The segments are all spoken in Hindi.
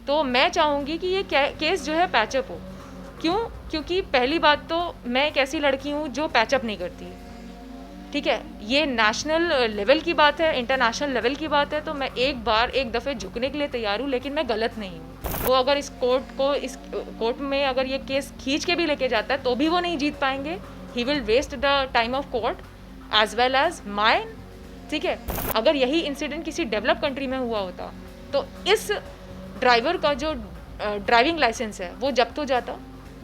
तो मैं चाहूँगी कि ये केस जो है पैचअप हो। क्यों? क्योंकि पहली बात तो मैं एक ऐसी लड़की हूँ जो पैचअप नहीं करती, ठीक है। ये नेशनल लेवल की बात है, इंटरनेशनल लेवल की बात है, तो मैं एक दफ़े झुकने के लिए तैयार हूँ, लेकिन मैं गलत नहीं हूँ। वो अगर इस कोर्ट में अगर ये केस खींच के भी लेके जाता है तो भी वो नहीं जीत पाएंगे। He will waste the time of court as well as mine, ठीक है। अगर यही इंसिडेंट किसी डेवलप कंट्री में हुआ होता तो इस ड्राइवर का जो ड्राइविंग लाइसेंस है वो जब्त हो जाता।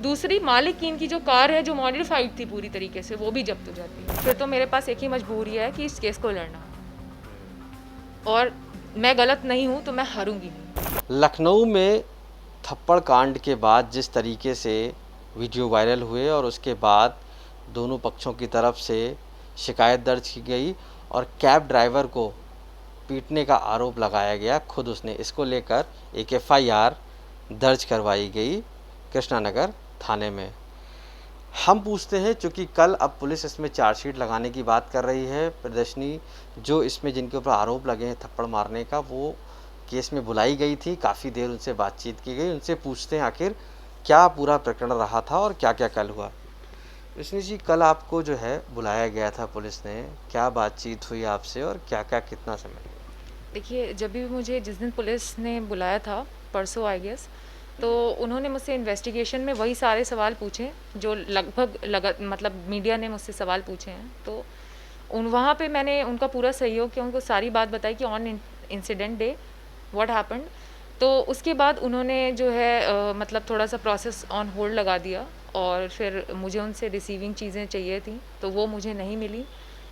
दूसरी, मालिक की इनकी जो कार है जो मॉडिफाइड थी पूरी तरीके से, वो भी जब्त हो जाती। फिर तो मेरे पास एक ही मजबूरी है कि इस केस को लड़ना, और मैं गलत नहीं हूँ तो मैं हारूंगी नहीं। लखनऊ में थप्पड़ कांड के बाद जिस तरीके से वीडियो वायरल हुए और उसके बाद दोनों पक्षों की तरफ से शिकायत दर्ज की गई और कैब ड्राइवर को पीटने का आरोप लगाया गया, खुद उसने इसको लेकर एक FIR दर्ज करवाई गई कृष्णा नगर थाने में। हम पूछते हैं, चूँकि कल अब पुलिस इसमें चार्जशीट लगाने की बात कर रही है, प्रदर्शनी जो इसमें जिनके ऊपर आरोप लगे हैं थप्पड़ मारने का, वो केस में बुलाई गई थी, काफ़ी देर उनसे बातचीत की गई। उनसे पूछते हैं आखिर क्या पूरा प्रकरण रहा था और क्या क्या कल हुआ। विष्णु जी, कल आपको जो है बुलाया गया था पुलिस ने, क्या बातचीत हुई आपसे और क्या क्या कितना समय? देखिए, जब भी मुझे जिस दिन पुलिस ने बुलाया था, परसों आई गेस, तो उन्होंने मुझसे इन्वेस्टिगेशन में वही सारे सवाल पूछे जो लगभग मतलब मीडिया ने मुझसे सवाल पूछे हैं। तो वहाँ पे मैंने उनका पूरा सहयोग किया, उनको सारी बात बताई कि on incident day what happened. तो उसके बाद उन्होंने जो है मतलब थोड़ा सा प्रोसेस ऑन होल्ड लगा दिया, और फिर मुझे उनसे रिसीविंग चीज़ें चाहिए थी तो वो मुझे नहीं मिली,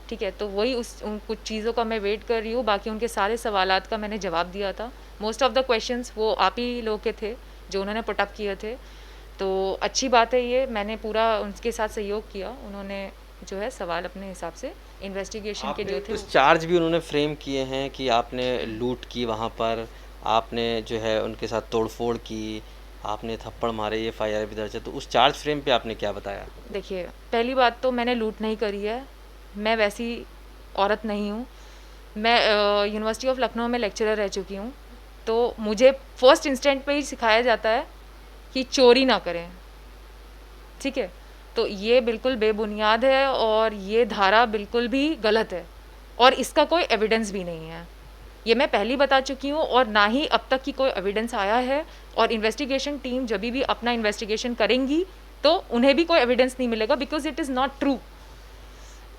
ठीक है। तो वही उन कुछ चीज़ों का मैं वेट कर रही हूँ। बाकी उनके सारे सवालात का मैंने जवाब दिया था। मोस्ट ऑफ द क्वेश्चंस वो आप ही लोग के थे जो उन्होंने पुटअप किए थे। तो अच्छी बात है ये, मैंने पूरा उनके साथ सहयोग किया। उन्होंने जो है सवाल अपने हिसाब से इन्वेस्टिगेशन के जो थे कुछ चार्ज भी उन्होंने फ्रेम किए हैं कि आपने लूट की, वहाँ पर आपने जो है उनके साथ तोड़फोड़ की, आपने थप्पड़ मारे, ये FIR भी दर्ज है। तो उस चार्ज फ्रेम पे आपने क्या बताया? देखिए, पहली बात तो मैंने लूट नहीं करी है, मैं वैसी औरत नहीं हूँ। मैं यूनिवर्सिटी ऑफ लखनऊ में लेक्चरर रह चुकी हूँ, तो मुझे फर्स्ट इंस्टेंट पे ही सिखाया जाता है कि चोरी ना करें, ठीक है। तो ये बिल्कुल बेबुनियाद है और ये धारा बिल्कुल भी गलत है, और इसका कोई एविडेंस भी नहीं है। ये मैं पहले बता चुकी हूँ, और ना ही अब तक की कोई एविडेंस आया है। और इन्वेस्टिगेशन टीम जब भी अपना इन्वेस्टिगेशन करेंगी तो उन्हें भी कोई एविडेंस नहीं मिलेगा, because it is not true.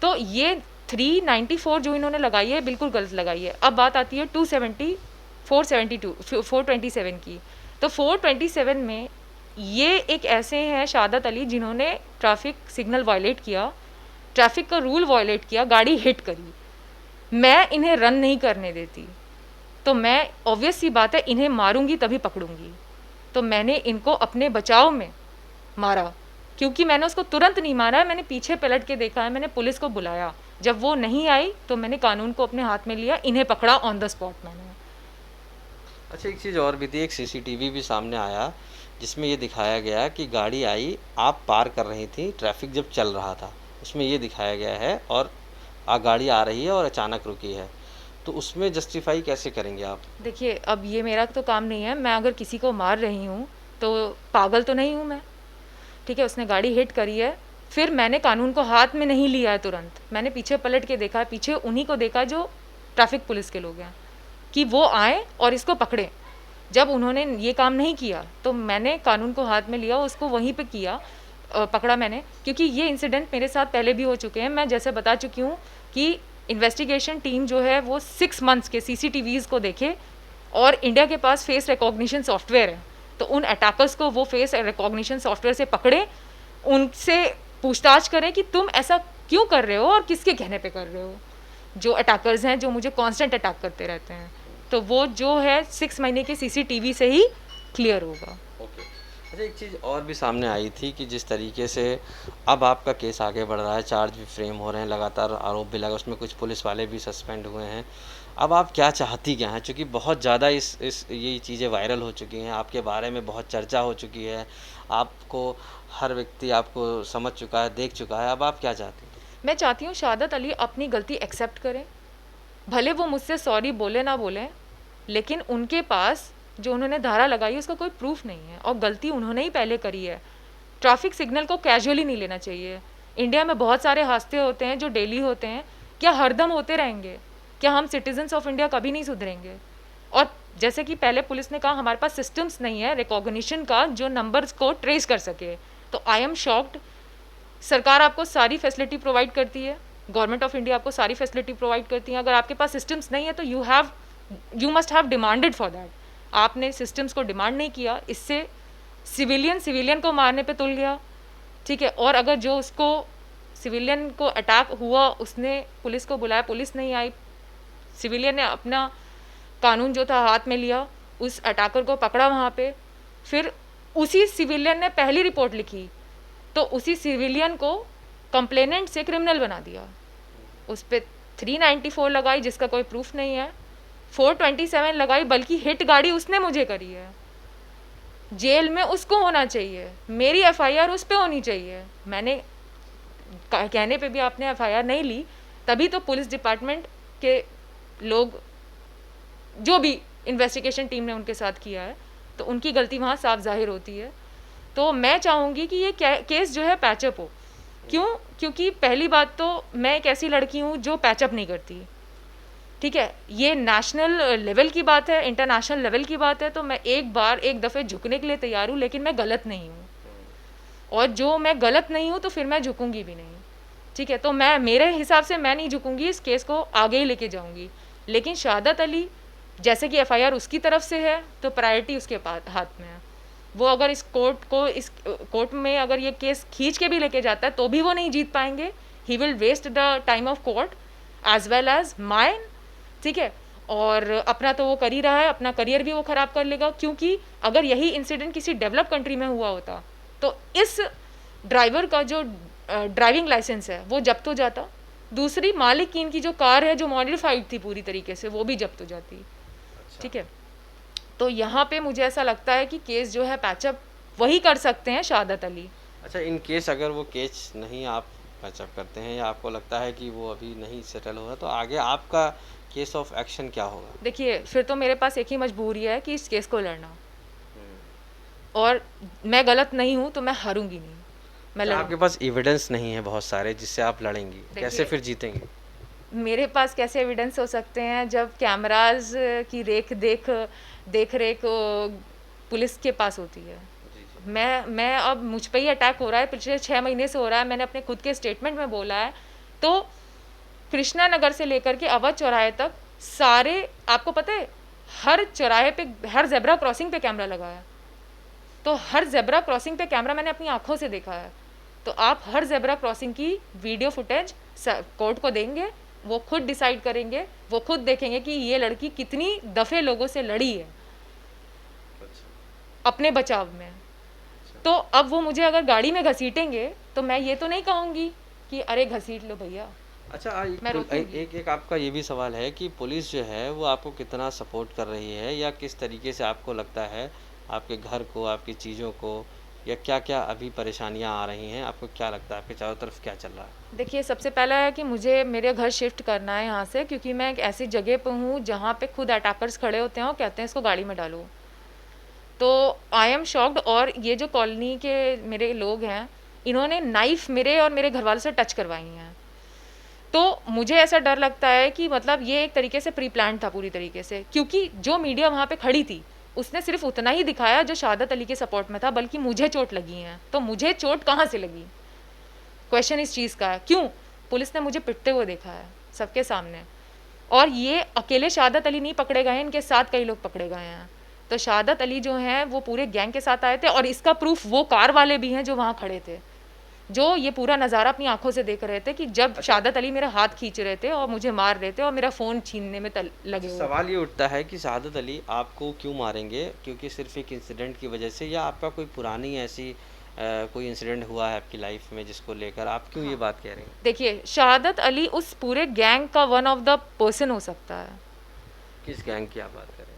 तो ये 394 जो इन्होंने लगाई है बिल्कुल गलत लगाई है। अब बात आती है 270 472 427 की। तो 427 में ये एक ऐसे हैं शादत अली जिन्होंने ट्रैफिक सिग्नल वायलेट किया, ट्रैफिक का रूल वायलेट किया, गाड़ी हिट करी। मैं इन्हें रन नहीं करने देती, तो मैं ऑब्वियस सी बात है इन्हें मारूंगी तभी पकड़ूंगी। तो मैंने इनको अपने बचाव में मारा, क्योंकि मैंने उसको तुरंत नहीं मारा है, मैंने पीछे पलट के देखा है, मैंने पुलिस को बुलाया। जब वो नहीं आई तो मैंने कानून को अपने हाथ में लिया, इन्हें पकड़ा ऑन द स्पॉट मैंने। अच्छा, एक चीज़ और भी थी, एक CCTV भी सामने आया जिसमें ये दिखाया गया कि गाड़ी आई, आप पार कर रही थी, ट्रैफिक जब चल रहा था, उसमें ये दिखाया गया है, और गाड़ी आ रही है और अचानक रुकी है। तो उसमें जस्टिफाई कैसे करेंगे आप? देखिए, अब ये मेरा तो काम नहीं है। मैं अगर किसी को मार रही हूँ तो पागल तो नहीं हूँ मैं, ठीक है। उसने गाड़ी हिट करी है, फिर मैंने कानून को हाथ में नहीं लिया है तुरंत, मैंने पीछे पलट के देखा है, पीछे उन्हीं को देखा जो ट्रैफिक पुलिस के लोग हैं, कि वो आए और इसको पकड़ें। जब उन्होंने ये काम नहीं किया तो मैंने कानून को हाथ में लिया, उसको वहीं पे किया, पकड़ा मैंने। क्योंकि ये इंसिडेंट मेरे साथ पहले भी हो चुके हैं। मैं जैसे बता चुकी हूँ कि इन्वेस्टिगेशन टीम जो है वो 6 मंथ्स के CCTVs को देखे, और इंडिया के पास फेस रिकॉग्निशन सॉफ्टवेयर है, तो उन अटैकर्स को वो फेस रिकॉग्निशन सॉफ्टवेयर से पकड़े, उनसे पूछताछ करें कि तुम ऐसा क्यों कर रहे हो और किसके कहने पे कर रहे हो। जो अटैकर्स हैं जो मुझे कांस्टेंट अटैक करते रहते हैं, तो वो जो है 6 महीने के CCTV से ही क्लियर होगा। ओके। अच्छा, एक चीज़ और भी सामने आई थी कि जिस तरीके से अब आपका केस आगे बढ़ रहा है, चार्ज भी फ्रेम हो रहे हैं, लगातार आरोप भी लगा, उसमें कुछ पुलिस वाले भी सस्पेंड हुए हैं। अब आप क्या चाहती क्या हैं? चूँकि बहुत ज़्यादा इस ये चीज़ें वायरल हो चुकी हैं, आपके बारे में बहुत चर्चा हो चुकी है, आपको हर व्यक्ति आपको समझ चुका है, देख चुका है, अब आप क्या चाहती हैं? मैं चाहती हूँ शादत अली अपनी गलती एक्सेप्ट करें, भले वो मुझसे सॉरी बोले ना बोलें, लेकिन उनके पास जो उन्होंने धारा लगाई उसका कोई प्रूफ नहीं है और गलती उन्होंने ही पहले करी है। ट्रैफिक सिग्नल को कैजुअली नहीं लेना चाहिए। इंडिया में बहुत सारे हादसे होते हैं जो डेली होते हैं, क्या हरदम होते रहेंगे? क्या हम सिटीजन्स ऑफ इंडिया कभी नहीं सुधरेंगे? और जैसे कि पहले पुलिस ने कहा हमारे पास सिस्टम्स नहीं है रिकॉग्निशन का जो नंबर्स को ट्रेस कर सके, तो आई एम शॉक्ड। सरकार आपको सारी फैसिलिटी प्रोवाइड करती है, गवर्नमेंट ऑफ इंडिया आपको सारी फैसिलिटी प्रोवाइड करती है, अगर आपके पास सिस्टम्स नहीं है तो you must have demanded for that. आपने सिस्टम्स को डिमांड नहीं किया, इससे सिविलियन को मारने पे तुल गया, ठीक है। और अगर जो उसको सिविलियन को अटैक हुआ उसने पुलिस को बुलाया, पुलिस नहीं आई, सिविलियन ने अपना कानून जो था हाथ में लिया, उस अटैकर को पकड़ा वहाँ पे, फिर उसी सिविलियन ने पहली रिपोर्ट लिखी तो उसी सिविलियन को कंप्लेनेंट से क्रिमिनल बना दिया, उस पर 394 लगाई जिसका कोई प्रूफ नहीं है, 427 लगाई, बल्कि हिट गाड़ी उसने मुझे करी है। जेल में उसको होना चाहिए, मेरी एफआईआर उस पे होनी चाहिए। मैंने कहने पे भी आपने एफआईआर नहीं ली, तभी तो पुलिस डिपार्टमेंट के लोग जो भी इन्वेस्टिगेशन टीम ने उनके साथ किया है तो उनकी गलती वहाँ साफ जाहिर होती है। तो मैं चाहूँगी कि ये केस जो है पैचअप हो। क्यों? क्योंकि पहली बात तो मैं एक ऐसी लड़की हूँ जो पैचअप नहीं करती, ठीक है। ये नेशनल लेवल की बात है, इंटरनेशनल लेवल की बात है, तो मैं एक दफ़े झुकने के लिए तैयार हूँ, लेकिन मैं गलत नहीं हूँ, और जो मैं गलत नहीं हूँ तो फिर मैं झुकूँगी भी नहीं, ठीक है। तो मैं मेरे हिसाब से मैं नहीं झुकूँगी, इस केस को आगे ही लेके जाऊँगी। लेकिन शहादत अली जैसे कि एफआईआर उसकी तरफ से है तो प्रायोरिटी उसके हाथ में है। वो अगर इस कोर्ट में अगर ये केस खींच के भी लेके जाता है तो भी वो नहीं जीत पाएंगे। He will waste the time of court as well as mine, ठीक है। और अपना तो वो कर ही रहा है, अपना करियर भी वो ख़राब कर लेगा, क्योंकि अगर यही इंसिडेंट किसी डेवलप कंट्री में हुआ होता तो इस ड्राइवर का जो ड्राइविंग लाइसेंस है वो जब्त हो जाता, दूसरी मालिक की इनकी जो कार है जो मॉडिफाइड थी पूरी तरीके से वो भी जब्त हो जाती, ठीक है। तो यहाँ पे मुझे ऐसा लगता है कि केस जो है पैचअप वही कर सकते हैं, शहादत अली। अच्छा, इन केस अगर वो केस नहीं आप पैचअप करते हैं या आपको लगता है कि वो अभी नहीं सेटल हो रहा, तो आगे आपका केस ऑफ एक्शन क्या होगा? देखिए, फिर तो मेरे पास एक ही मजबूरी है कि इस केस को लड़ना, और मैं गलत नहीं हूँ तो मैं हारूंगी नहीं, मैं अच्छा, आपके पास एविडेंस नहीं है बहुत सारे जिससे आप लड़ेंगी, कैसे फिर जीतेंगे? मेरे पास कैसे एविडेंस हो सकते हैं जब कैमराज की देख रेख पुलिस के पास होती है। मैं अब मुझ पे ही अटैक हो रहा है, पिछले 6 महीने से हो रहा है, मैंने अपने खुद के स्टेटमेंट में बोला है। तो कृष्णा नगर से लेकर के अवध चौराहे तक सारे, आपको पता है हर चौराहे पे, हर जेब्रा क्रॉसिंग पे कैमरा लगा है, तो हर जेब्रा क्रॉसिंग पे कैमरा मैंने अपनी आंखों से देखा है। तो आप हर जेब्रा क्रॉसिंग की वीडियो फुटेज कोर्ट को देंगे, वो खुद डिसाइड करेंगे, वो खुद देखेंगे कि ये लड़की कितनी दफ़े लोगों से लड़ी है अपने बचाव में। तो अब वो मुझे अगर गाड़ी में घसीटेंगे तो मैं ये तो नहीं कहूँगी कि अरे घसीट लो भैया। अच्छा, एक आपका ये भी सवाल है कि पुलिस जो है वो आपको कितना सपोर्ट कर रही है, या किस तरीके से आपको लगता है आपके घर को, आपकी चीज़ों को, या क्या क्या अभी परेशानियां आ रही हैं? आपको क्या लगता है आपके चारों तरफ क्या चल रहा है? देखिए, सबसे पहला है कि मुझे मेरे घर शिफ्ट करना है यहाँ से, क्योंकि मैं एक ऐसी जगह पे हूँ जहाँ पे खुद अटैकर्स खड़े होते हैं और कहते हैं इसको गाड़ी में डालो। तो आई एम शॉक्ड। और ये जो कॉलोनी के मेरे लोग हैं, इन्होंने नाइफ़ मेरे और मेरे घर वालों से टच करवाई हैं। तो मुझे ऐसा डर लगता है कि मतलब ये एक तरीके से प्री प्लान था पूरी तरीके से, क्योंकि जो मीडिया वहाँ पे खड़ी थी उसने सिर्फ उतना ही दिखाया जो शहादत अली के सपोर्ट में था, बल्कि मुझे चोट लगी है। तो मुझे चोट कहाँ से लगी, क्वेश्चन इस चीज़ का है। क्यों? पुलिस ने मुझे पिटते हुए देखा है सबके सामने, और ये अकेले शहादत अली नहीं पकड़े गए हैं, इनके साथ कई लोग पकड़े गए हैं। तो शहादत अली जो हैं वो पूरे गैंग के साथ आए थे, और इसका प्रूफ वो कार वाले भी हैं जो वहाँ खड़े थे, जो ये पूरा नज़ारा अपनी आंखों से देख रहे थे कि जब शहादत अली मेरा हाथ खींच रहे थे और मुझे मार रहे थे और मेरा फ़ोन छीनने में लगे हुए। सवाल ये उठता है कि शहादत अली आपको क्यों मारेंगे? क्योंकि सिर्फ एक इंसिडेंट की वजह से, या आपका कोई पुरानी ऐसी कोई इंसिडेंट हुआ है आपकी लाइफ में जिसको लेकर आप क्यों ये बात कह रहे हैं? देखिए, शहादत अली उस पूरे गैंग का वन ऑफ द पर्सन हो सकता है। किस गैंग की आप बात कर रहे हैं?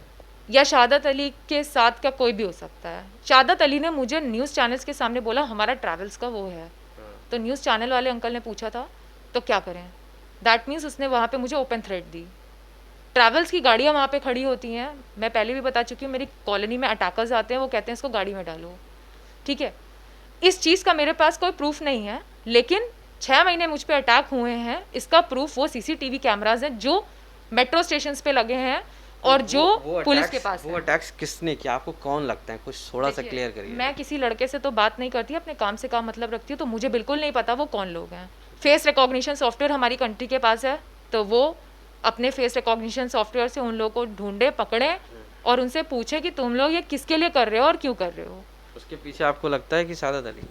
या शहादत अली के साथ का कोई भी हो सकता है। शहादत अली ने मुझे न्यूज़ चैनल्स के सामने बोला हमारा ट्रैवल्स का वो है, तो न्यूज़ चैनल वाले अंकल ने पूछा था तो क्या करें, दैट मीन्स उसने वहाँ पे मुझे ओपन थ्रेट दी ट्रैवल्स की गाड़ियाँ वहाँ पे खड़ी होती हैं। मैं पहले भी बता चुकी हूँ, मेरी कॉलोनी में अटैकर्स आते हैं, वो कहते हैं इसको गाड़ी में डालो, ठीक है। इस चीज़ का मेरे पास कोई प्रूफ नहीं है, लेकिन 6 महीने मुझ पे अटैक हुए हैं, इसका प्रूफ वो सीसीटीवी कैमराज हैं जो मेट्रो स्टेशन पे लगे हैं और जो पुलिस के पास वो है। अटैक्स किसने किया, आपको कौन लगता है, कुछ थोड़ा सा देखिए, क्लियर करिए। मैं किसी लड़के से तो बात नहीं करती, अपने काम से काम मतलब रखती हूँ, तो मुझे बिल्कुल नहीं पता वो कौन लोग हैं। फेस रिकॉग्निशन सॉफ्टवेयर हमारी कंट्री के पास है, तो वो अपने फेस रिकॉग्निशन सॉफ्टवेयर से उन लोगों को ढूंढे, पकड़े और उनसे पूछे कि तुम लोग ये किसके लिए कर रहे हो और क्यों कर रहे हो। उसके पीछे आपको लगता है कि सादत अली?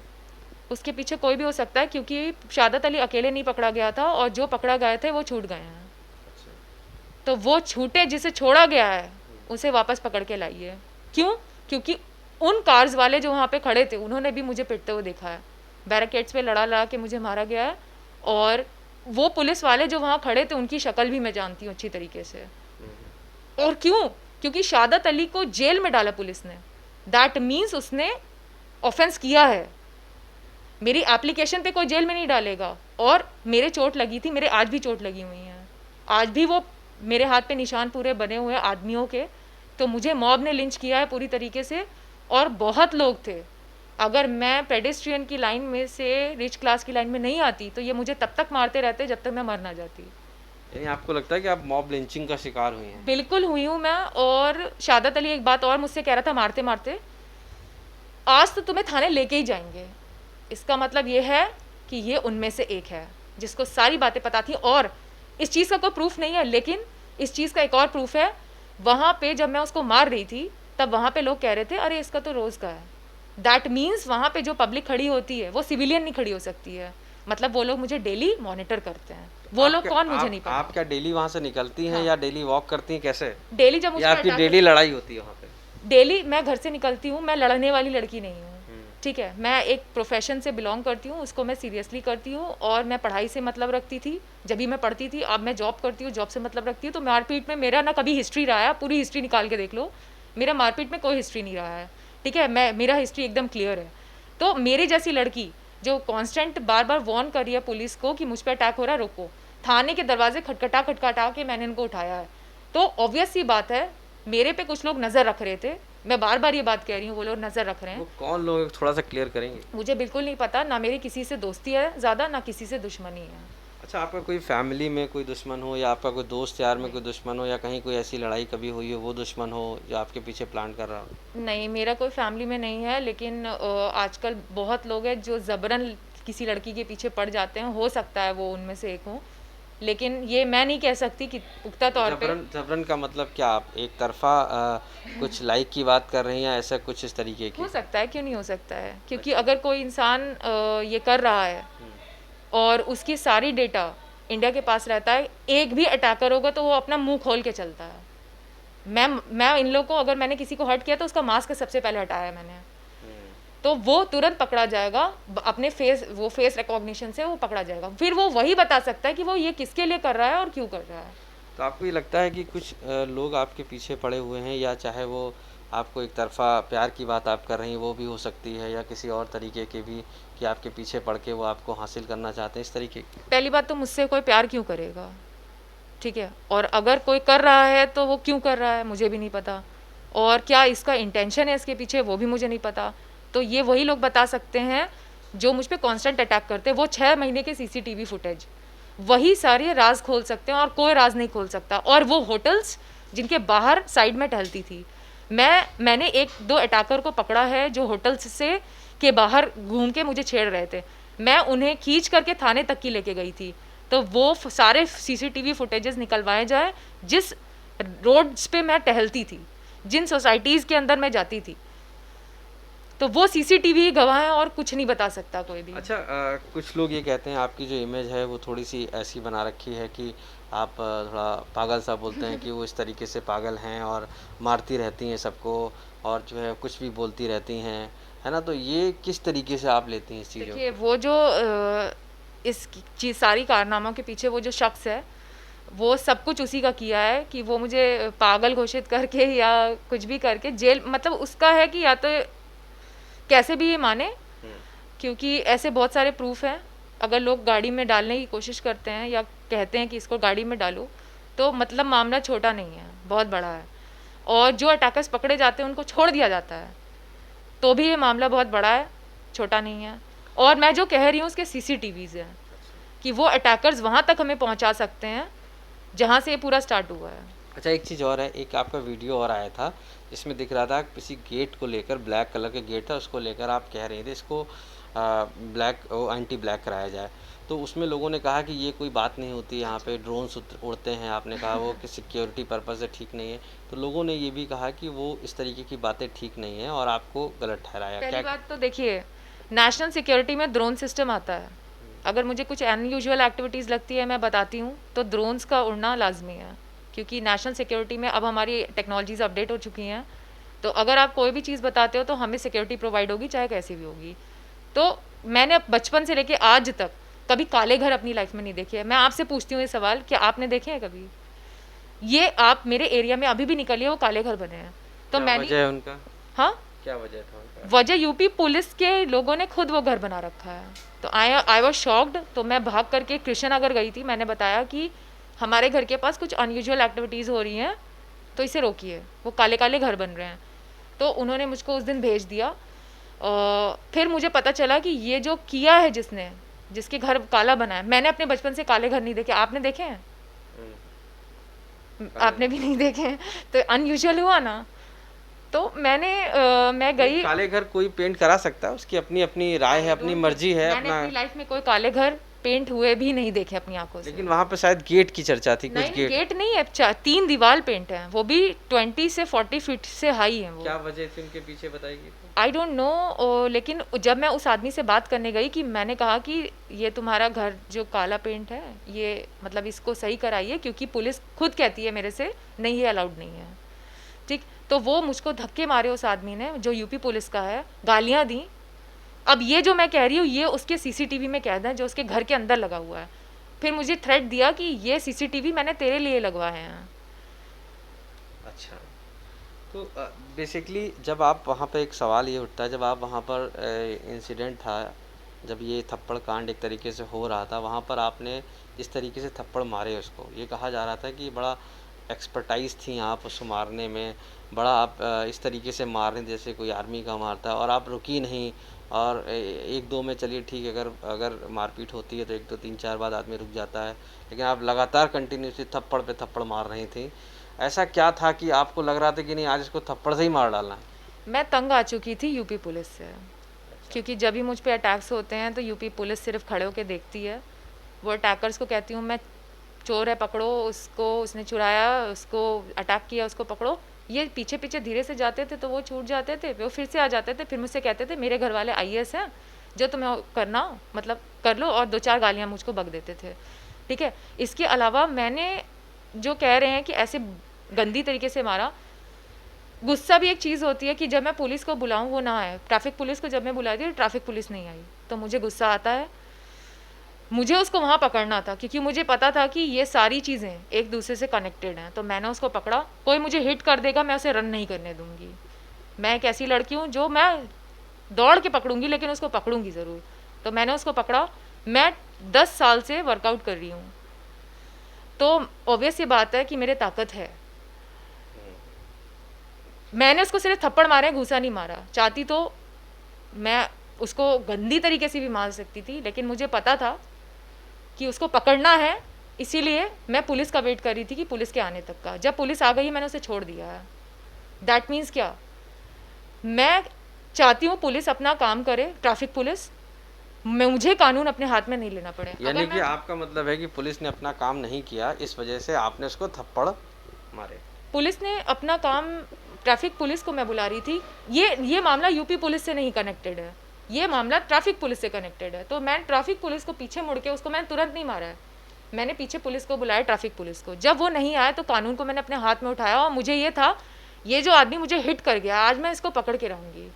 उसके पीछे कोई भी हो सकता है, क्योंकि शादत अली अकेले नहीं पकड़ा गया था और जो पकड़ा गए थे वो छूट गए हैं। तो वो छूटे जिसे छोड़ा गया है उसे वापस पकड़ के लाइए। क्यों? क्योंकि उन कार्स वाले जो वहाँ पे खड़े थे उन्होंने भी मुझे पिटते हुए देखा है, बैरिकेड्स पे लड़ा लड़ा के मुझे मारा गया है। और वो पुलिस वाले जो वहाँ खड़े थे उनकी शक्ल भी मैं जानती हूँ अच्छी तरीके से। और क्यों? क्योंकि शादत अली को जेल में डाला पुलिस ने, दैट मीन्स उसने ऑफेंस किया है। मेरी एप्लीकेशन पे कोई जेल में नहीं डालेगा। और मेरे चोट लगी थी, मेरे आज भी चोट लगी हुई हैं, आज भी वो मेरे हाथ पे निशान पूरे बने हुए हैं आदमियों के। तो मुझे मॉब ने लिंच किया है पूरी तरीके से, और बहुत लोग थे। अगर मैं पेडेस्ट्रियन की लाइन में से रिच क्लास की लाइन में नहीं आती तो ये मुझे तब तक मारते रहते जब तक मैं मर ना जाती। यानी आपको लगता है कि आप मॉब लिंचिंग का शिकार हुई हैं? बिल्कुल हुई हूँ मैं। और शादत अली एक बात और मुझसे कह रहा था मारते मारते, आज तो तुम्हें थाने लेके ही जाएंगे। इसका मतलब ये है कि ये उनमें से एक है जिसको सारी बातें पता थी। और इस चीज़ का कोई प्रूफ नहीं है, लेकिन इस चीज़ का एक और प्रूफ है। वहाँ पे जब मैं उसको मार रही थी तब वहाँ पे लोग कह रहे थे अरे इसका तो रोज़ का है। दैट मीन्स वहाँ पे जो पब्लिक खड़ी होती है वो सिविलियन नहीं खड़ी हो सकती है। मतलब वो लोग मुझे डेली मॉनिटर करते हैं। वो लोग कौन मुझे नहीं पता। आप क्या डेली वहाँ से निकलती हैं या डेली वॉक करती हैं, कैसे? डेली जब या आपकी डेली लड़ाई होती है वहाँ पे? डेली मैं घर से निकलती हूँ, मैं लड़ने वाली लड़की नहीं हूँ, ठीक है। मैं एक प्रोफेशन से बिलोंग करती हूँ, उसको मैं सीरियसली करती हूँ। और मैं पढ़ाई से मतलब रखती थी जब भी मैं पढ़ती थी। अब मैं जॉब करती हूँ, जॉब से मतलब रखती हूँ। तो मारपीट में मेरा ना कभी हिस्ट्री रहा है, पूरी हिस्ट्री निकाल के देख लो, मेरा मारपीट में कोई हिस्ट्री नहीं रहा है, ठीक है। मेरा हिस्ट्री एकदम क्लियर है। तो मेरी जैसी लड़की जो कॉन्स्टेंट बार बार वार्न कर रही है पुलिस को कि मुझ पर अटैक हो रहा है, रोको, थाने के दरवाजे खटखटा के मैंने इनको उठाया है। तो ऑब्वियस सी बात है मेरे पे कुछ लोग नज़र रख रहे थे। मैं बार बार ये बात कह रही हूँ, वो लोग नज़र रख रहे हैं। वो कौन लोग, थोड़ा सा क्लियर करेंगे? मुझे बिल्कुल नहीं पता, ना मेरी किसी से दोस्ती है ज़्यादा, ना किसी से दुश्मनी है। अच्छा, आपका कोई फैमिली में कोई दुश्मन हो, या आपका कोई दोस्त यार में कोई दुश्मन हो, या कहीं कोई ऐसी लड़ाई कभी हुई हो वो दुश्मन हो जो आपके पीछे प्लान कर रहा हो? नहीं, मेरा कोई फैमिली में नहीं है, लेकिन आजकल बहुत लोग हैं जो ज़बरन किसी लड़की के पीछे पड़ जाते हैं। हो सकता है वो उनमें से एक हो, लेकिन ये मैं नहीं कह सकती कि पुख्ता तौर पे। जबरन का मतलब क्या, आप एक तरफा कुछ लाइक की बात कर रही हैं या ऐसा कुछ इस तरीके की? हो सकता है, क्यों नहीं हो सकता है। क्योंकि अगर कोई इंसान ये कर रहा है और उसकी सारी डेटा इंडिया के पास रहता है, एक भी अटैकर होगा तो वो अपना मुंह खोल के चलता है। मैं इन लोगों को, अगर मैंने किसी को हर्ट किया तो उसका मास्क सबसे पहले हटाया मैंने, तो वो तुरंत पकड़ा जाएगा। अपने फेस रिकॉग्निशन से वो पकड़ा जाएगा। फिर वो वही बता सकता है कि वो ये किसके लिए कर रहा है और क्यों कर रहा है। तो आपको ये लगता है कि कुछ लोग आपके पीछे पड़े हुए हैं, या चाहे वो आपको एक तरफा प्यार की बात आप कर रही हैं वो भी हो सकती है, या किसी और तरीके के भी कि आपके पीछे पड़ के वो आपको हासिल करना चाहते हैं, इस तरीके की? पहली बात तो मुझसे कोई प्यार क्यों करेगा, ठीक है। और अगर कोई कर रहा है तो वो क्यों कर रहा है मुझे भी नहीं पता। और क्या इसका इंटेंशन है इसके पीछे वो भी मुझे नहीं पता। तो ये वही लोग बता सकते हैं जो मुझ पे कांस्टेंट अटैक करते हैं। वो 6 महीने के सीसीटीवी फुटेज वही सारे राज खोल सकते हैं और कोई राज नहीं खोल सकता। और वो होटल्स जिनके बाहर साइड में टहलती थी, मैंने 1-2 अटैकर को पकड़ा है जो होटल्स से के बाहर घूम के मुझे छेड़ रहे थे। मैं उन्हें खींच करके थाने तक की लेके गई थी। तो वो सारे सीसीटीवी फुटेजेस निकलवाए जाए जिस रोड्स पे मैं टहलती थी, जिन सोसाइटीज़ के अंदर मैं जाती थी। तो वो सीसीटीवी गवाह है और कुछ नहीं बता सकता कोई भी। अच्छा, कुछ लोग ये कहते हैं आपकी जो इमेज है वो थोड़ी सी ऐसी बना रखी है कि आप थोड़ा पागल सा बोलते हैं कि वो इस तरीके से पागल हैं और मारती रहती हैं सबको, और जो है कुछ भी बोलती रहती हैं, है ना? तो ये किस तरीके से आप लेती हैं इस चीज़ों देखिए, को? वो जो इस चीज़ सारी कारनामों के पीछे वो जो शख्स है वो सब कुछ उसी का किया है कि वो मुझे पागल घोषित करके या कुछ भी करके जेल, मतलब उसका है कि या तो कैसे भी ये माने, क्योंकि ऐसे बहुत सारे प्रूफ हैं। अगर लोग गाड़ी में डालने की कोशिश करते हैं या कहते हैं कि इसको गाड़ी में डालो, तो मतलब मामला छोटा नहीं है, बहुत बड़ा है। और जो अटैकर्स पकड़े जाते हैं उनको छोड़ दिया जाता है, तो भी ये मामला बहुत बड़ा है, छोटा नहीं है। और मैं जो कह रही हूँ उसके सीसीटीवीज़ हैं कि वो अटैकर्स वहाँ तक हमें पहुँचा सकते हैं जहाँ से ये पूरा स्टार्ट हुआ है। अच्छा, एक चीज़ और है, एक आपका वीडियो और आया था जिसमें दिख रहा था किसी गेट को लेकर, ब्लैक कलर के गेट था उसको लेकर आप कह रहे थे इसको ब्लैक एंटी ब्लैक कराया जाए। तो उसमें लोगों ने कहा कि ये कोई बात नहीं होती, यहाँ पे ड्रोन्स उड़ते हैं, आपने कहा वो कि सिक्योरिटी पर्पज़ से ठीक नहीं है। तो लोगों ने ये भी कहा कि वो इस तरीके की बातें ठीक नहीं है और आपको गलत ठहराया। पहली क्या? बात तो देखिए, नेशनल सिक्योरिटी में ड्रोन सिस्टम आता है। अगर मुझे कुछ अनयूजुअल एक्टिविटीज़ लगती है मैं बताती हूँ, तो ड्रोन्स का उड़ना लाजमी है, क्योंकि नेशनल सिक्योरिटी में अब हमारी टेक्नोलॉजीज़ अपडेट हो चुकी हैं। तो अगर आप कोई भी चीज़ बताते हो तो हमें सिक्योरिटी प्रोवाइड होगी, चाहे कैसी भी होगी। तो मैंने बचपन से लेके आज तक कभी काले घर अपनी लाइफ में नहीं देखे। मैं आपसे पूछती हूँ ये सवाल, क्या आपने देखे हैं कभी? ये आप मेरे एरिया में अभी भी निकलिए, वो काले घर बने हैं। तो क्या मैंने, वजह है उनका? हाँ, क्या वजह था उनका? वजह यूपी पुलिस के लोगों ने खुद वो घर बना रखा है। तो आई वॉज शॉक्ड। तो मैं भाग करके कृष्ण नगर गई थी, मैंने बताया कि हमारे घर के पास कुछ अनयूजुअल एक्टिविटीज़ हो रही हैं, तो इसे रोकिए, वो काले काले घर बन रहे हैं। तो उन्होंने मुझको उस दिन भेज दिया। फिर मुझे पता चला कि ये जो किया है जिसने, जिसके घर काला बना है, मैंने अपने बचपन से काले घर नहीं देखे। आपने देखे हैं? आपने भी नहीं देखे हैं, तो अनयूजुअल हुआ ना। तो मैं गई। काले घर कोई पेंट करा सकता है, उसकी अपनी अपनी राय है, अपनी मर्जी है, मैंने अपना। अपनी लाइफ में कोई काले घर पेंट हुए भी नहीं देखे अपनी आंखों से। लेकिन वहां पे शायद गेट की चर्चा थी, कुछ नहीं, गेट। गेट नहीं है, 3 दीवार पेंट है, वो भी 20 से 40 फीट से हाई है वो। क्या वजह थी उनके पीछे, बताइए? I don't know. लेकिन जब मैं उस आदमी से बात करने गई कि मैंने कहा कि ये तुम्हारा घर जो काला पेंट है, ये मतलब इसको सही कराइए, क्योंकि पुलिस खुद कहती है मेरे से नहीं, ये अलाउड नहीं है। ठीक, तो वो मुझको धक्के मारे उस आदमी ने, जो यूपी पुलिस का है, गालियाँ दी। अब ये जो मैं कह रही हूँ ये उसके सीसीटीवी में कैद है, जो उसके घर के अंदर लगा हुआ है। फिर मुझे थ्रेट दिया कि ये सीसीटीवी मैंने तेरे लिए लगवाए हैं। अच्छा, तो बेसिकली जब आप वहाँ पे, एक सवाल ये उठता है, जब आप वहाँ पर इंसिडेंट था, जब ये थप्पड़ कांड एक तरीके से हो रहा था, वहाँ पर आपने जिस तरीके से थप्पड़ मारे उसको, ये कहा जा रहा था कि बड़ा एक्सपर्टाइज थी आप उसको मारने में, बड़ा आप इस तरीके से मार रहे जैसे कोई आर्मी का मारता है, और आप रुकी नहीं। और एक दो में चलिए ठीक है, अगर अगर मारपीट होती है तो एक दो तीन चार बाद आदमी रुक जाता है, लेकिन आप लगातार कंटिन्यूसली थप्पड़ पे थप्पड़ मार रही थी। ऐसा क्या था कि आपको लग रहा था कि नहीं, आज इसको थप्पड़ से ही मार डालना है? मैं तंग आ चुकी थी यूपी पुलिस से, क्योंकि जब भी मुझ पे अटैक्स होते हैं तो यूपी पुलिस सिर्फ खड़े होकर देखती है। वो अटैकर्स को कहती हूँ मैं, चोर है पकड़ो उसको, उसने चुराया, उसको अटैक किया, उसको पकड़ो। ये पीछे पीछे धीरे से जाते थे तो वो छूट जाते थे, वो फिर से आ जाते थे, फिर मुझसे कहते थे मेरे घर वाले आईएएस हैं, जो तुम्हें करना मतलब कर लो, और 2-4 गालियाँ मुझको बक देते थे। ठीक है, इसके अलावा मैंने जो कह रहे हैं कि ऐसे गंदी तरीके से मारा, गुस्सा भी एक चीज़ होती है कि जब मैं पुलिस को बुलाऊं वो ना आए। ट्रैफिक पुलिस को जब मैं बुलाई थी, ट्रैफिक पुलिस नहीं आई, तो मुझे गुस्सा आता है। मुझे उसको वहाँ पकड़ना था, क्योंकि मुझे पता था कि ये सारी चीज़ें एक दूसरे से कनेक्टेड हैं। तो मैंने उसको पकड़ा। कोई मुझे हिट कर देगा, मैं उसे रन नहीं करने दूंगी। मैं एक ऐसी लड़की हूँ जो मैं दौड़ के पकड़ूंगी, लेकिन उसको पकड़ूंगी ज़रूर। तो मैंने उसको पकड़ा। मैं 10 साल से वर्कआउट कर रही हूँ, तो ऑब्वियस ये बात है कि मेरे ताकत है। मैंने उसको सिर्फ थप्पड़ मारे, घूसा नहीं मारा। चाहती तो मैं उसको गंदी तरीके से भी मार सकती थी, लेकिन मुझे पता था कि उसको पकड़ना है, इसीलिए मैं पुलिस का वेट कर रही थी कि पुलिस के आने तक का। जब पुलिस आ गई मैंने उसे छोड़ दिया है। दैट मीन्स क्या, मैं चाहती हूँ पुलिस अपना काम करे, ट्रैफिक पुलिस, मुझे कानून अपने हाथ में नहीं लेना पड़े। यानी कि आपका मतलब है कि पुलिस ने अपना काम नहीं किया, इस वजह से आपने उसको थप्पड़ मारे? पुलिस ने अपना काम, ट्रैफिक पुलिस को मैं बुला रही थी। ये मामला यूपी पुलिस से नहीं कनेक्टेड है, ये मामला ट्रैफिक पुलिस से कनेक्टेड है। तो मैं ट्रैफिक पुलिस को पीछे मुड़ के उसको मैंने तुरंत नहीं मारा है, मैंने पीछे पुलिस को बुलाया, ट्रैफिक पुलिस को। जब वो नहीं आया तो कानून को मैंने अपने हाथ में उठाया, और मुझे ये था ये जो आदमी मुझे हिट कर गया, आज मैं इसको पकड़ के रहूँगी।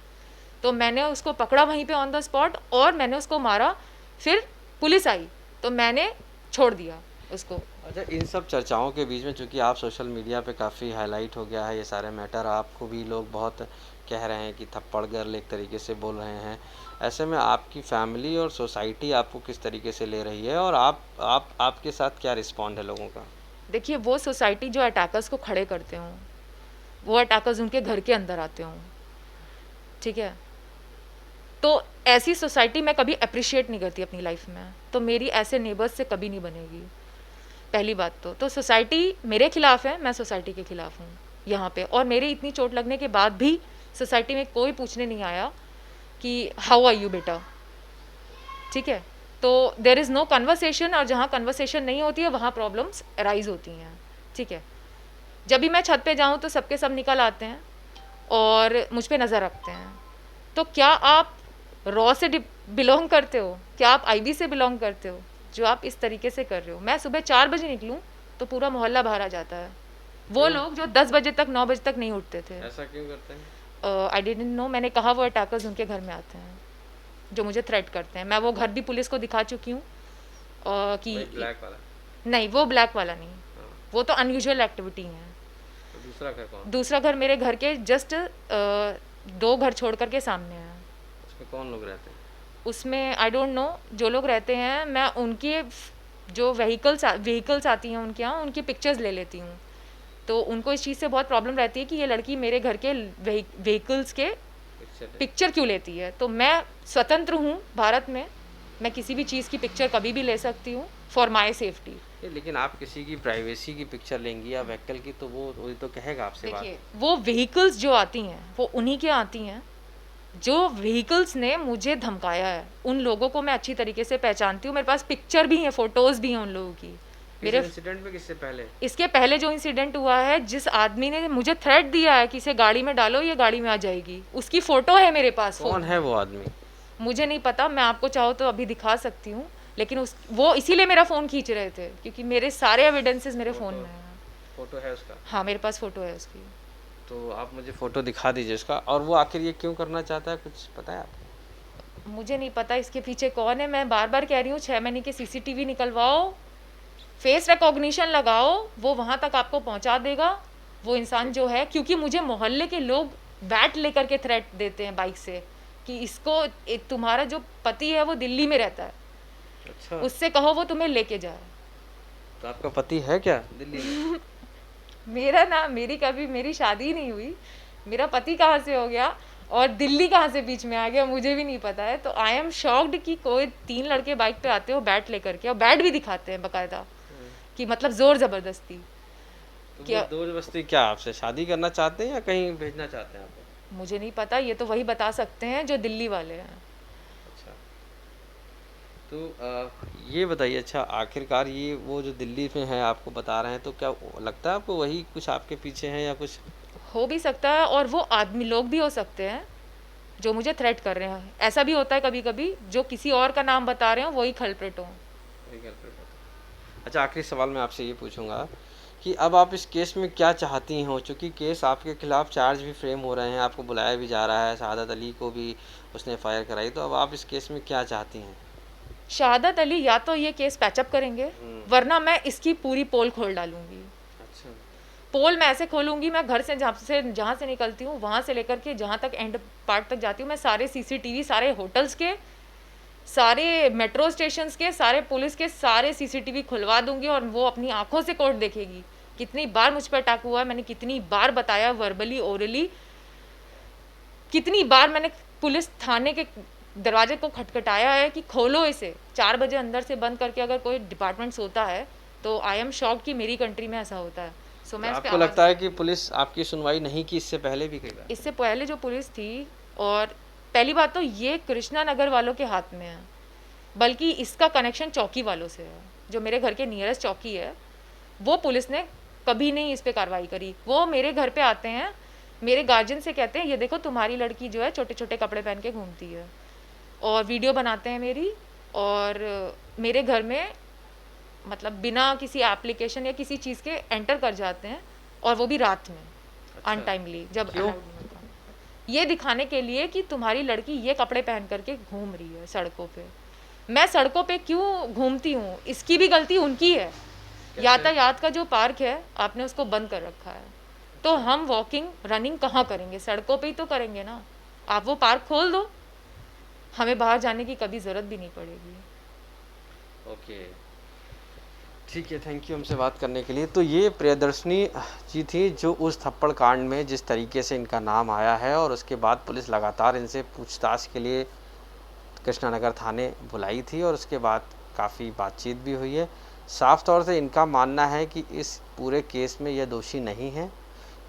तो मैंने उसको पकड़ा वहीं पे ऑन द स्पॉट, और मैंने उसको मारा। फिर पुलिस आई तो मैंने छोड़ दिया उसको। अच्छा, इन सब चर्चाओं के बीच में, चूंकि आप सोशल मीडिया पे काफ़ी हाईलाइट हो गया है ये सारे मैटर, आपको भी लोग बहुत कह रहे हैं कि थप्पड़ गर्ल एक तरीके से बोल रहे हैं, ऐसे में आपकी फैमिली और सोसाइटी आपको किस तरीके से ले रही है, और आपके साथ क्या रिस्पॉन्ड है लोगों का? देखिए वो सोसाइटी जो अटैकर्स को खड़े करते हों, वो अटैकर्स उनके घर के अंदर आते हों, ठीक है, तो ऐसी सोसाइटी मैं कभी अप्रिशिएट नहीं करती अपनी लाइफ में, तो मेरी ऐसे नेबर्स से कभी नहीं बनेगी। पहली बात तो सोसाइटी मेरे खिलाफ है, मैं सोसाइटी के खिलाफ हूँ यहाँ पे, और मेरी इतनी चोट लगने के बाद भी सोसाइटी में कोई पूछने नहीं आया कि हाउ आर यू बेटा, ठीक है, तो देर इज़ नो कन्वर्सेशन, और जहाँ कन्वर्सेशन नहीं होती है वहाँ प्रॉब्लम्स अराइज होती हैं, ठीक है। जब भी मैं छत पे जाऊँ तो सबके सब निकल आते हैं और मुझ पे नज़र रखते हैं। तो क्या आप रॉ से बिलोंग करते हो, क्या आप आईबी से बिलोंग करते हो, जो आप इस तरीके से कर रहे हो? मैं सुबह 4 बजे निकलूँ तो पूरा मोहल्ला बाहर आ जाता है। वो लोग जो 10 बजे तक 9 बजे तक नहीं उठते थे। ऐसा क्यों करते हैं? आई डिडंट नो, मैंने कहा वो अटैकर्स उनके घर में आते हैं जो मुझे थ्रेट करते हैं। मैं वो घर भी पुलिस को दिखा चुकी हूँ कि ब्लैक वाला? नहीं, वो ब्लैक वाला नहीं, हाँ। वो तो अनयूजुअल एक्टिविटी है। तो दूसरा घर कौन? दूसरा घर मेरे घर के जस्ट 2 घर छोड़ कर के सामने है। उसमें कौन लोग रहते हैं? उसमें आई डोंट नो, जो लोग रहते हैं मैं उनके जो व्हीकल्स आती हैं उनके यहाँ, उनकी पिक्चर्स ले लेती हूँ। तो उनको इस चीज़ से बहुत प्रॉब्लम रहती है कि ये लड़की मेरे घर के व्हीकल्स के पिक्चर क्यों लेती है। तो मैं स्वतंत्र हूँ भारत में, मैं किसी भी चीज़ की पिक्चर कभी भी ले सकती हूँ फॉर माई सेफ्टी। लेकिन आप किसी की प्राइवेसी की पिक्चर लेंगी या व्हीकल की, तो वो तो कहेगा आपसे बात। देखिए वो व्हीकल्स जो आती हैं वो उन्हीं के आती हैं जो व्हीकल्स ने मुझे धमकाया है। उन लोगों को मैं अच्छी तरीके से पहचानती हूँ, मेरे पास पिक्चर भी हैं, फोटोज़ भी हैं उन लोगों की। मेरे इंसिडेंट में किससे पहले? इसके पहले जो इंसिडेंट हुआ है, जिस आदमी ने मुझे थ्रेट दिया है कि इसे गाड़ी में डालो, ये गाड़ी में आ जाएगी, उसकी फ़ोटो है मेरे पास। कौन है वो आदमी? मुझे नहीं पता, मैं आपको चाहो तो अभी दिखा सकती हूँ, लेकिन वो इसीलिए मेरा फ़ोन खींच रहे थे क्योंकि मेरे सारे एविडेंसेस मेरे फ़ोन में हैं। फ़ोटो है उसका? हाँ, मेरे पास फ़ोटो है उसकी। तो आप मुझे फ़ोटो दिखा दीजिए उसका। और वो आखिर ये क्यों करना चाहता है, कुछ पता है आपको? मुझे नहीं पता इसके पीछे कौन है। मैं बार बार कह रही हूँ 6 महीने की सीसीटीवी निकलवाओ, फेस रिकॉग्निशन लगाओ, वो वहाँ तक आपको पहुँचा देगा वो इंसान जो है। क्योंकि मुझे मोहल्ले के लोग बैट लेकर के थ्रेट देते हैं बाइक से कि इसको तुम्हारा जो पति है वो दिल्ली में रहता है, अच्छा, उससे कहो वो तुम्हें लेके जाए। तो आपका पति है क्या दिल्ली में? मेरा ना, मेरी शादी नहीं हुई, मेरा पति कहाँ से हो गया और दिल्ली कहाँ से बीच में आ गया मुझे भी नहीं पता है। तो आई एम शॉक्ड कि कोई 3 लड़के बाइक पे आते हो बैट लेकर के, और बैट भी दिखाते हैं बाकायदा कि मतलब जोर जबरदस्ती। तो क्या वो जबरदस्ती क्या आपसे शादी करना चाहते हैं या कहीं भेजना चाहते हैं आपको? मुझे नहीं पता, ये तो वही बता सकते हैं जो दिल्ली वाले हैं। अच्छा, तो ये बताइए, अच्छा आखिरकार ये वो जो दिल्ली में है आपको बता रहे हैं, तो क्या लगता है आपको वही कुछ आपके पीछे हैं या कुछ? हो भी सकता है, और वो आदमी लोग भी हो सकते हैं जो मुझे थ्रेट कर रहे हैं। ऐसा भी होता है कभी कभी जो किसी और का नाम बता रहे हो वही कल्प्रिट हो। अच्छा, आखिरी सवाल मैं आपसे ये पूछूंगा कि अब आप इस केस में क्या चाहती हो, चूँकि केस आपके खिलाफ चार्ज भी फ्रेम हो रहे हैं, आपको बुलाया भी जा रहा है, शहादत अली को भी उसने फायर कराई, तो अब आप इस केस में क्या चाहती हैं? शहादत अली या तो ये केस पैचअप करेंगे, वरना मैं इसकी पूरी पोल खोल डालूंगी। अच्छा, पोल मैं ऐसे खोलूंगी, मैं घर से जहाँ से निकलती हूँ वहाँ से लेकर के जहाँ तक एंड पार्ट तक जाती हूँ, मैं सारे सीसीटीवी, सारे होटल्स के, सारे मेट्रो स्टेशंस के, सारे पुलिस के सारे सीसीटीवी खुलवा दूंगी, और वो अपनी आंखों से कोर्ट देखेगी कितनी बार मुझ पर अटैक हुआ है। मैंने कितनी बार बताया वर्बली ओरली, कितनी बार मैंने पुलिस थाने के दरवाजे को खटखटाया है कि खोलो इसे। 4 बजे अंदर से बंद करके अगर कोई डिपार्टमेंट सोता है तो आई एम शॉक्ड कि मेरी कंट्री में ऐसा होता है। सो मैं आपको लगता है कि पुलिस आपकी सुनवाई नहीं की इससे पहले भी कई बार? इससे पहले जो पुलिस थी, और पहली बात तो ये कृष्णा नगर वालों के हाथ में है, बल्कि इसका कनेक्शन चौकी वालों से है। जो मेरे घर के नियरेस्ट चौकी है, वो पुलिस ने कभी नहीं इस पर कार्रवाई करी। वो मेरे घर पे आते हैं, मेरे गार्जियन से कहते हैं ये देखो तुम्हारी लड़की जो है छोटे छोटे कपड़े पहन के घूमती है, और वीडियो बनाते हैं मेरी, और मेरे घर में मतलब बिना किसी एप्लीकेशन या किसी चीज़ के एंटर कर जाते हैं, और वो भी रात में अनटाइमली। जब ये दिखाने के लिए कि तुम्हारी लड़की ये कपड़े पहन करके घूम रही है सड़कों पे। मैं सड़कों पे क्यों घूमती हूँ, इसकी भी गलती उनकी है। यातायात का जो पार्क है आपने उसको बंद कर रखा है, तो हम वॉकिंग रनिंग कहाँ करेंगे, सड़कों पे ही तो करेंगे ना। आप वो पार्क खोल दो, हमें बाहर जाने की कभी ज़रूरत भी नहीं पड़ेगी। ओके, ठीक है, थैंक यू हमसे बात करने के लिए। तो ये प्रियदर्शनी जी थी जो उस थप्पड़ कांड में जिस तरीके से इनका नाम आया है, और उसके बाद पुलिस लगातार इनसे पूछताछ के लिए कृष्णानगर थाने बुलाई थी, और उसके बाद काफ़ी बातचीत भी हुई है। साफ तौर से इनका मानना है कि इस पूरे केस में यह दोषी नहीं है।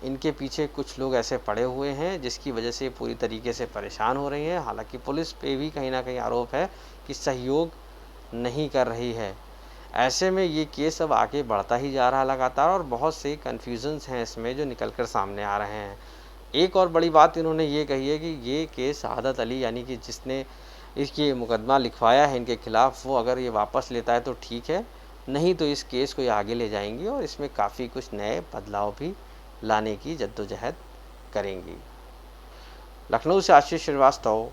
इनके पीछे कुछ लोग ऐसे पड़े हुए हैं जिसकी वजह से पूरी तरीके से परेशान हो रही हैं। हालांकि पुलिस पे भी कहीं ना कहीं आरोप है कि सहयोग नहीं कर रही है। ऐसे में ये केस अब आगे बढ़ता ही जा रहा है लगातार, और बहुत से कन्फ्यूजन्स हैं इसमें जो निकल कर सामने आ रहे हैं। एक और बड़ी बात इन्होंने ये कही है कि ये केस शहादत अली, यानी कि जिसने इसकी मुकदमा लिखवाया है इनके खिलाफ़, वो अगर ये वापस लेता है तो ठीक है, नहीं तो इस केस को ये आगे ले जाएंगी और इसमें काफ़ी कुछ नए बदलाव भी लाने की जद्दोजहद करेंगी। लखनऊ से आशीष श्रीवास्तव।